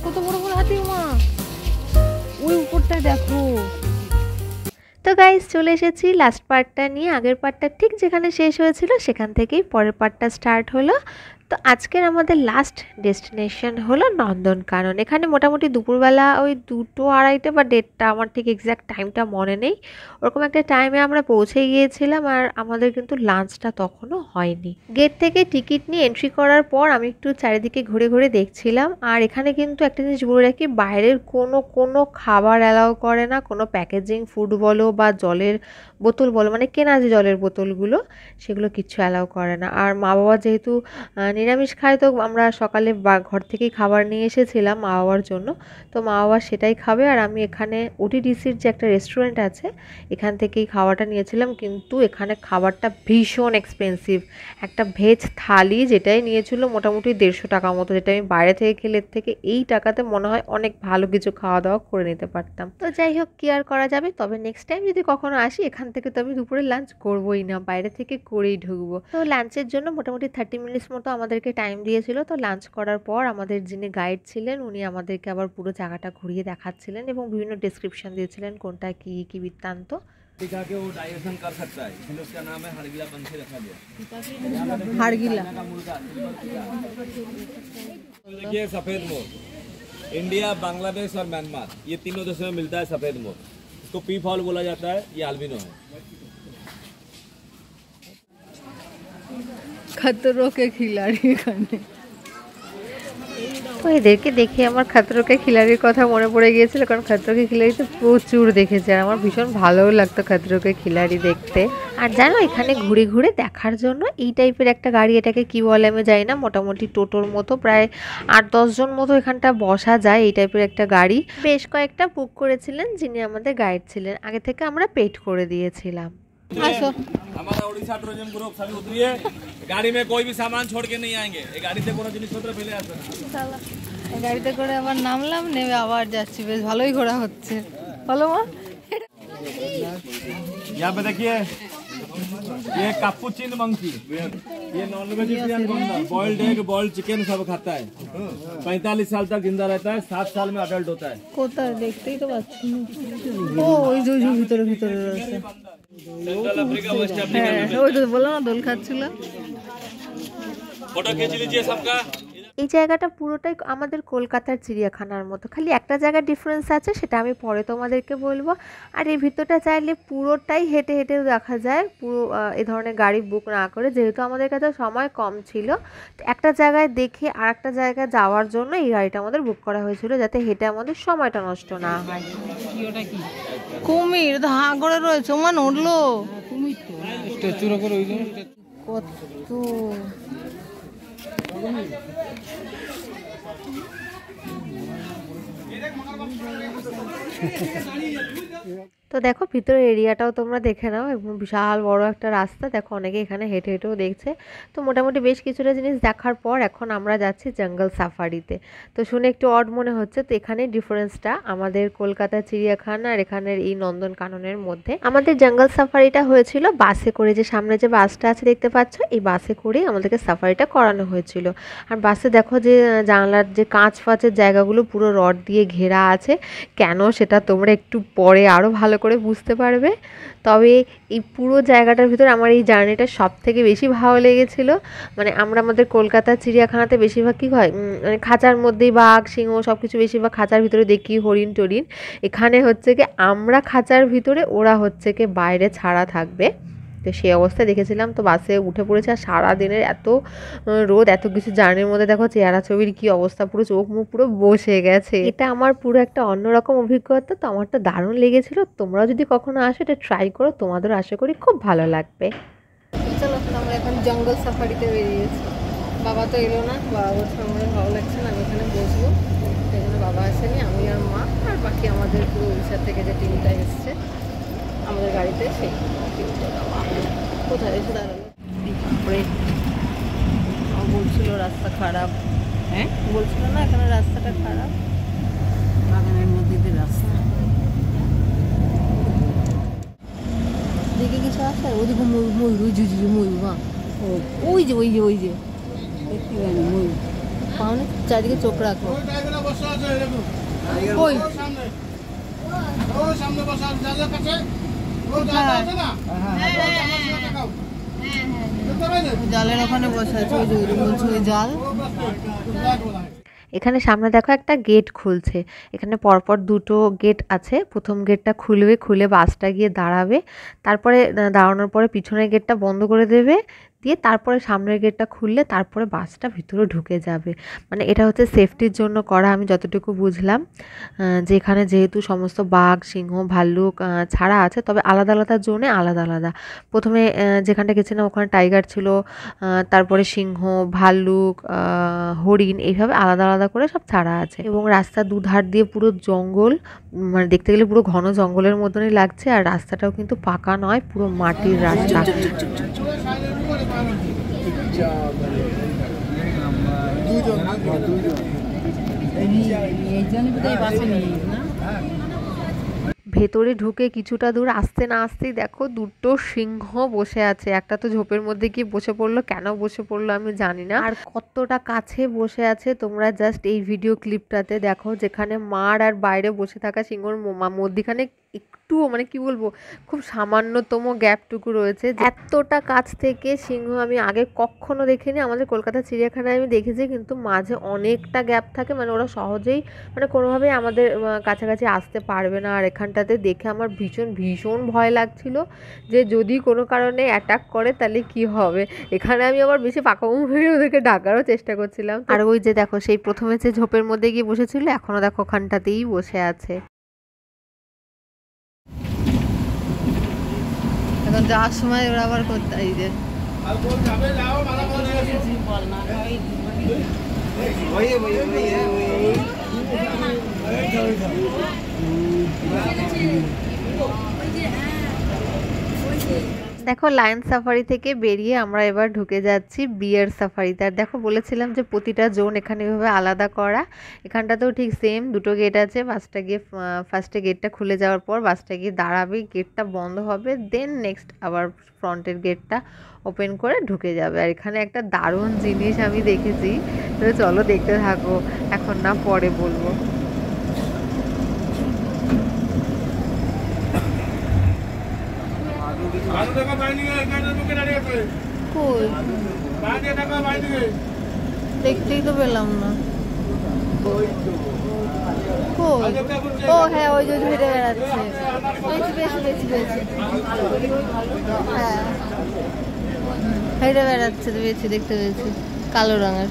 কত বড় বড় হাতি মা, ওই উপরটা দেখো। তো গাইস চলে এসেছি লাস্ট পার্টটা নিয়ে। আগের পার্টটা ঠিক যেখানে শেষ হয়েছিল সেখান থেকেই পরের পার্টটা স্টার্ট হলো। তো আজকের আমাদের লাস্ট ডেস্টিনেশন হলো নন্দনকানন। এখানে মোটামুটি দুপুরবেলা ওই 2টো 2:30 বা 1:30, আমার ঠিক এক্স্যাক্ট টাইমটা মনে নেই, ওরকম একটা টাইমে আমরা পৌঁছে গিয়েছিলাম। আর আমাদের কিন্তু লাঞ্চটা তখনও হয়নি। গেট থেকে টিকিট নিয়ে এন্ট্রি করার পর আমি একটু চারিদিকে ঘুরে ঘুরে দেখছিলাম। আর এখানে কিন্তু একটা জিনিস বলে রাখি, বাইরের কোনো খাবার অ্যালাউ করে না, কোনো প্যাকেজিং ফুড বলো বা জলের বোতল বলো, মানে কেনা যে জলের বোতলগুলো, সেগুলো কিচ্ছু অ্যালাউ করে না। আর মা বাবা যেহেতু নিরামিষ খায়, তো আমরা সকালে ঘর থেকেই খাবার নিয়ে এসেছিলাম মা বাবার জন্য। তো মা বাবা সেটাই খাবে, আর আমি এখানে ওটিডিসির যে একটা রেস্টুরেন্ট আছে এখান থেকেই খাওয়াটা নিয়েছিলাম। কিন্তু এখানে খাবারটা ভীষণ এক্সপেন্সিভ। একটা ভেজ থালি যেটাই নিয়েছিল মোটামুটি 150 টাকা মতো, যেটা আমি বাইরে থেকে খেলে থেকে এই টাকাতে মনে হয় অনেক ভালো কিছু খাওয়া দাওয়া করে নিতে পারতাম। তো যাই হোক, কি আর করা যাবে। তবে নেক্সট টাইম যদি কখনো আসি এখান থেকে তো আমি দুপুরে লাঞ্চ করবোই না, বাইরে থেকে করেই ঢুকবো। তো লাঞ্চের জন্য মোটামুটি 30 মিনিটস মতো আমাদেরকে টাইম দিয়েছিল। তো লাঞ্চ করার পর আমাদের যিনি গাইড ছিলেন উনি আমাদেরকে আবার পুরো জায়গাটা ঘুরিয়ে দেখাচ্ছিলেন এবং বিভিন্ন ডেসক্রিপশন দিয়েছিলেন কোনটা কি কি বৃত্তান্ত। टीका के वो डाइजेशन कर सकता है, इसलिए उसका नाम है हड़गिला पंछी रखा गया। हाड़गिला। देखिए सफेद मोर, इंडिया, बांग्लादेश और म्यांमार, ये तीनों देशों में मिलता है सफेद मोर। इसको पी फॉल बोला जाता है, ये आल्बिनो है। खतरों के खिलाड़ी खाने। তো এদেরকে দেখে আমার খাতরোকে খিলাড়ির কথা মনে পড়ে গিয়েছিল, কারণ খাতরোকে খিলাড়ি তো প্রচুর দেখেছে আর আমার ভীষণ ভালোও লাগতো খাতরোকে খিলাড়ি দেখতে। আর জানো, এখানে ঘুরে ঘুরে দেখার জন্য এই টাইপের একটা গাড়ি, এটাকে কি বলে আমি জানি না, মোটামুটি টোটোর মতো প্রায় 8-10 জন মতো এখানটা বসা যায়, এই টাইপের একটা গাড়ি বেশ কয়েকটা বুক করেছিলেন যিনি আমাদের গাইড ছিলেন। আগে থেকে আমরা পেড করে দিয়েছিলাম। हमारा उड़ीसा टूरिज्म ग्रुप सभी उतरिए, गाड़ी में कोई भी सामान छोड़ के नहीं आएंगे। ये गाड़ी से কোনো জিনিসপত্র ফেলে আসবে না। গাড়িতে করে আবার নামলাম, নেমে আবার যাচ্ছি, বেশ ভালোই ঘোরা হচ্ছে। বলো মা। यहाँ पे देखिए, ये कापुचिन मंकी, ये नॉन वेजिटेरियन बंदर, बॉइल्ड एग, बॉइल्ड चिकन सब खाता है। 45 साल तक जिंदा रहता है, 7 साल में अडल्ट होता है। কোথায় দেখতেই তো পাচ্ছি না। ও ওই যে ভিতরে ভিতরে রয়েছে। Central Africa, west Africa. হ্যাঁ, ওই তো বললাম না, দোল খাচ্ছিল। फोटो खींच लीजिए सबका। এই জায়গাটা পুরোটাই আমাদের কলকাতার চিড়িয়াখানার মতো, খালি একটা জায়গার ডিফারেন্স আছে, সেটা আমি পরে তোমাদেরকে বলবো। আর এই ভিতরটা চাইলে পুরোটাই হেঁটে হেঁটেও দেখা যায়, পুরো এই ধরনের গাড়ি বুক না করে, যেহেতু আমাদের কাছে সময় কম ছিল, একটা জায়গায় দেখে আর একটা জায়গায় যাওয়ার জন্য এই গাড়িটা আমাদের বুক করা হয়েছিল, যাতে হেঁটে আমাদের সময়টা নষ্ট না হয়। কুমির তো হাঁ করে রয়েছে, ওমান উঠলো কুমির তো স্ট্যাচুর উপর ওই জন্য কত। তো দেখো ভিতরের এরিয়াটাও তোমরা দেখে নাও, এবং বিশাল বড় একটা রাস্তা, দেখো অনেকে এখানে হেঁটে হেঁটেও দেখছে। তো মোটামুটি বেশ কিছুটা জিনিস দেখার পর এখন আমরা যাচ্ছি জঙ্গল সাফারিতে। তো শুনে একটু অড মনে হচ্ছে, তো এখানে ডিফারেন্সটা আমাদের কলকাতা চিড়িয়াখানা আর এখানের এই নন্দনকাননের মধ্যে। আমাদের জঙ্গল সাফারিটা হয়েছিল বাসে করে, যে সামনে যে বাসটা আছে দেখতে পাচ্ছ, এই বাসে করেই আমাদেরকে সাফারিটা করানো হয়েছিল। আর বাসে দেখো যে জানলার যে কাঁচ ফাঁচের জায়গাগুলো পুরো রড দিয়ে ঘেরা আছে, কেন সেটা তোমরা একটু পরে আরও ভালো করে বুঝতে পারবে। তবে এই পুরো জায়গাটার ভিতরে আমার এই জার্নিটা সব থেকে বেশি ভালো লেগেছিল। মানে আমরা আমাদের কলকাতার চিড়িয়াখানাতে বেশিরভাগ কী হয়, মানে খাঁচার মধ্যেই বাঘ সিংহ সব কিছু বেশিরভাগ খাঁচার ভিতরে দেখি, হরিণ টরিণ। এখানে হচ্ছে কি আমরা খাঁচার ভিতরে, ওরা হচ্ছে কি বাইরে ছাড়া থাকবে। তো সেই অবস্থায় দেখেছিলাম। তো বাসে উঠে পড়েছে, আর সারাদিনের এত রোদ, এত কিছু জার্নির মধ্যে দেখো চেহারা ছবির কি অবস্থা, পুরো চোখ মুখ পুরো বসে গেছে। এটা আমার পুরো একটা অন্যরকম অভিজ্ঞতা, তো আমার তো দারুণ লেগেছিল। তোমরাও যদি কখনো আসো এটা ট্রাই করো, তোমাদেরও আশা করি খুব ভালো লাগবে। চলো আমরা এখন জঙ্গল সাফারিতে বেরিয়েছি। বাবা তো এলো না, বাবা বলছে আমাদের ভালো লাগছে না, আমি এখানে বসবো। সেই জন্য বাবা আসেনি, আমি আর মা আর বাকি আমাদের পুরো উড়িষ্যা থেকে যে টিমটা এসছে আমাদের গাড়িতে, সেই টিমটা। বাবা কোথায় এসে দাঁড়ালো, বলছিল রাস্তা খারাপ। হ্যাঁ বলছিল না এখানে রাস্তাটা খারাপ, বাগানের মধ্যে দিয়ে রাস্তা। দেখে কিছু আছে ওদিকে ময়ূর, ওই যে ময়ূর, মা ওই যে দেখতে পাইনি ময়ূর। পাওনি, চারিদিকে চোখ রাখো। কই জালের ওখানে বসে আছে, ওই যে বলছে ওই জাল। এখানে সামনে দেখো একটা গেট খুলছে, এখানে পরপর দুটো গেট আছে। প্রথম গেটটা খুলবে, খুলে বাসটা গিয়ে দাঁড়াবে, তারপরে দাঁড়ানোর পরে পিছনের গেটটা বন্ধ করে দেবে, দিয়ে তারপরে সামনের গেটটা খুললে তারপরে বাসটা ভিতরে ঢুকে যাবে। মানে এটা হচ্ছে সেফটির জন্য করা, আমি যতটুকু বুঝলাম। যেখানে যেহেতু সমস্ত বাঘ, সিংহ, ভাল্লুক ছাড়া আছে, তবে আলাদা আলাদা জোনে আলাদা আলাদা। প্রথমে যেখানটা গেছিলাম ওখানে টাইগার ছিল, তারপরে সিংহ, ভাল্লুক, হরিণ, এইভাবে আলাদা আলাদা করে সব ছাড়া আছে। এবং রাস্তার দুধার দিয়ে পুরো জঙ্গল, মানে দেখতে গেলে পুরো ঘন জঙ্গলের মতনই লাগছে। আর রাস্তাটাও কিন্তু পাকা নয়, পুরো মাটির রাস্তা। ভেতরে ঢুকে কিছুটা দূর আসতে না আসতেই দেখো দুটো সিংহ বসে আছে। একটা তো ঝোপের মধ্যে গিয়ে বসে পড়লো, কেন বসে পড়লো আমি জানি না। আর কতটা কাছে বসে আছে তোমরা জাস্ট এই ভিডিও ক্লিপটাতে দেখো, যেখানে মার আর বাইরে বসে থাকা সিংহর মধ্যখানে একটুও, মানে কি বলবো, খুব সামান্যতম গ্যাপটুকু রয়েছে। এতটা কাছ থেকে সিংহ আমি আগে কখনো দেখিনি। আমাদের কলকাতা চিড়িয়াখানায় আমি দেখেছি, কিন্তু মাঝে অনেকটা গ্যাপ থাকে, মানে ওরা সহজেই, মানে কোনোভাবেই আমাদের কাছাকাছি আসতে পারবে না। আর এখানটাতে দেখে আমার ভীষণ ভীষণ ভয় লাগছিল যে যদি কোনো কারণে অ্যাটাক করে তাহলে কি হবে। এখানে আমি আবার বেশি পাকামো ভেবে ওদেরকে ডাকারও চেষ্টা করছিলাম। আর ওই যে দেখো, সেই প্রথমে যে ঝোপের মধ্যে গিয়ে বসেছিল, এখনো দেখো ওখানটাতেই বসে আছে। এখন যাওয়ার সময় ওরা আবার করতে এই যে দেখো লায়ন সাফারি থেকে বেরিয়ে আমরা এবার ঢুকে যাচ্ছি বিয়ার সাফারিতে। আর দেখো বলেছিলাম যে প্রতিটা জোন এখানে এভাবে আলাদা করা। এখানটাতেও ঠিক সেম দুটো গেট আছে। বাসটা গিয়ে ফার্স্টে গেটটা খুলে যাওয়ার পর বাসটা গিয়ে দাঁড়াবে, গেটটা বন্ধ হবে, দেন নেক্সট আবার ফ্রন্টের গেটটা ওপেন করে ঢুকে যাবে। আর এখানে একটা দারুণ জিনিস আমি দেখেছি, তো চলো দেখতে থাকো, এখন না পরে বলবো। দেখতেই তো পেলাম না। ও হ্যাঁ, ওই যে হেঁটে বেড়াচ্ছে। হ্যাঁ, হেঁটে বেড়াচ্ছে, পেয়েছি, দেখতে পেয়েছি, কালো রঙের।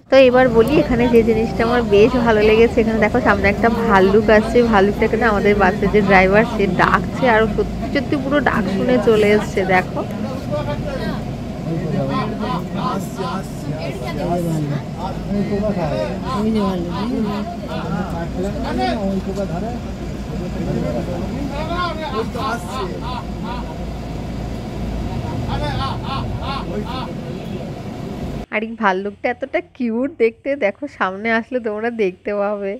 তো এবার বলি, এখানে যে জিনিসটা আমার বেশ ভালো লেগেছে, এখানে দেখো সামনে একটা ভাল্লুক আসছে। ভাল্লুকটাকে না আমাদের বাসের যে ড্রাইভার সে ডাকছে, আর সত্যি সত্যি পুরো ডাক শুনে চলে এসছে। দেখো আর এই ভাল্লুকটা এতটা কিউট দেখতে, দেখো সামনে আসলে তোমরা দেখতে পাবে।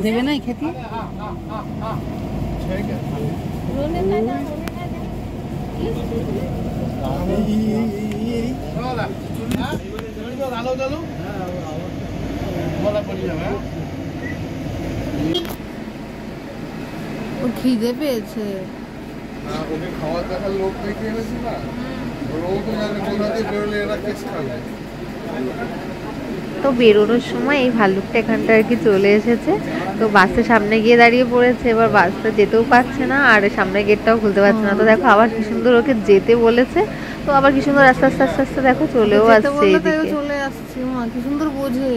দেবে না খেতে, খিদে পেয়েছে। ওকে খাওয়ার দেখার লোক দেখে এনেছি না, তো বেরোনোর সময় এই ভাল্লুকটা এখানটা আর কি চলে এসেছে। তো বাসের সামনে গিয়ে দাঁড়িয়ে পড়েছে, এবার বাসটা যেতেও পারছে না, আর সামনের গেটটাও খুলতে পারছে না। তো দেখো আবার কি সুন্দর ওকে যেতে বলেছে, তো আবার কি সুন্দর আস্তে আস্তে আস্তে আস্তে দেখো চলেও আসছে এইদিকে। চলে আসছে, মা কি সুন্দর বোঝে।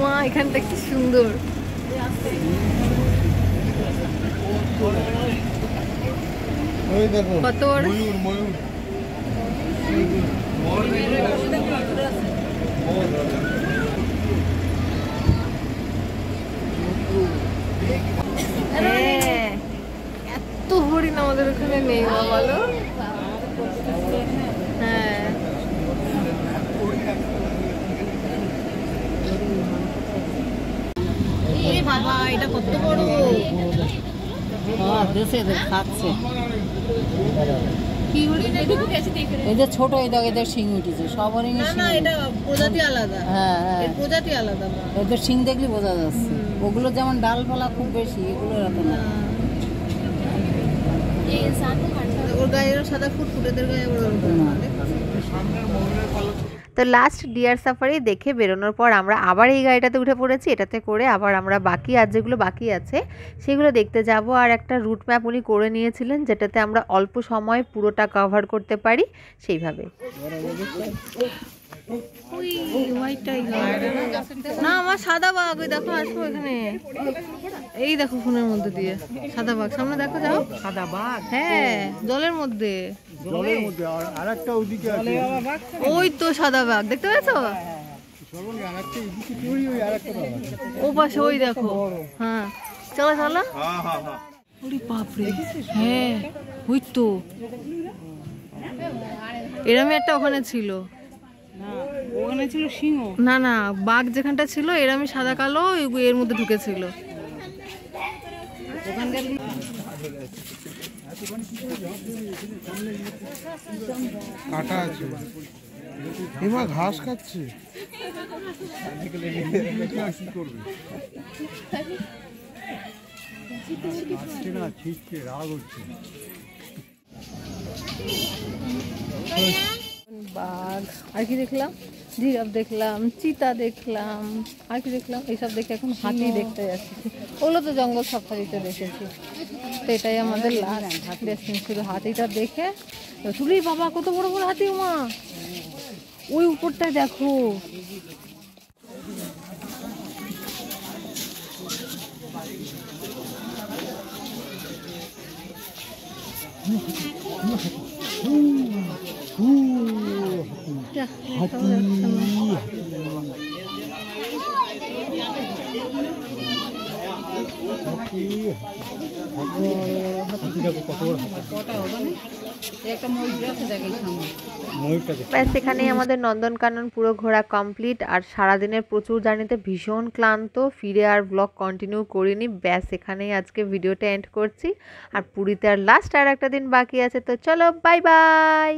মা এখানটা কি সুন্দর। কত বড় ময়ূর ময়ূর দেশে এদের খাচ্ছে কি হরিণ এদের ছোট এই দেখ এদের শিং উঠেছে সব হরিণের শিং এটা প্রজাতি আলাদা হ্যাঁ হ্যাঁ প্রজাতি আলাদা এদের শিং দেখলে বোঝা যাচ্ছে ওগুলো যেমন ডালপালা খুব বেশি এগুলো এত না ওর গায়ে সাদা ফুটফুট এদের গায়ে তো লাস্ট ডিয়ার সাফারি দেখে বেরোনোর পর আমরা আবার এই গাড়িটাতে উঠে পড়েছি। এটাতে করে আবার আমরা বাকি আর যেগুলো বাকি আছে সেগুলো দেখতে যাব। আর একটা রুট ম্যাপ উনি করে নিয়েছিলেন যেটাতে আমরা অল্প সময় পুরোটা কভার করতে পারি সেইভাবে। না আমার সাদা বাঘ ওই দেখো আসবো এখানে এই দেখো ফোনের মধ্যে দিয়ে সাদা বাঘ সামনে দেখো যাও সাদা বাঘ হ্যাঁ জলের মধ্যে আর আরেকটা ওইদিকে আছে ওই তো সাদা বাঘ দেখতে পেয়েছো ও পাশে ওই দেখো হ্যাঁ চলো চলো ওরে বাপরে হ্যাঁ ওই তো এরমই একটা ওখানে ছিল ওখানে ছিল সিংহ না না বাঘ যেখানটা ছিল এরমই সাদা কালো এর মধ্যে ঢুকেছিল কাটা আছে হিমা ঘাস খাচ্ছে রাগ হচ্ছে বাঘ আর কি দেখলাম জিরাফ দেখলাম চিতা দেখলাম আর কি দেখলাম এইসব দেখে এখন হাতি দেখতে যাচ্ছি ওগুলো তো জঙ্গল সাফারিতে দেখেছি তো এটাই আমাদের লাস্ট ডেস্টিনেশন শুধু হাতিটা দেখে শুধুই বাবা কত বড় বড় হাতি মা ওই উপরটায় দেখো ব্যাস এখানেই আমাদের নন্দনকানন পুরো ঘোরা কমপ্লিট। আর সারাদিনের প্রচুর জার্নিতে ভীষণ ক্লান্ত, ফিরে আর ব্লগ কন্টিনিউ করিনি। ব্যাস এখানেই আজকে ভিডিওটা এন্ড করছি। আর পুরীতে আর লাস্ট আর একটা দিন বাকি আছে। তো চলো বাই বাই।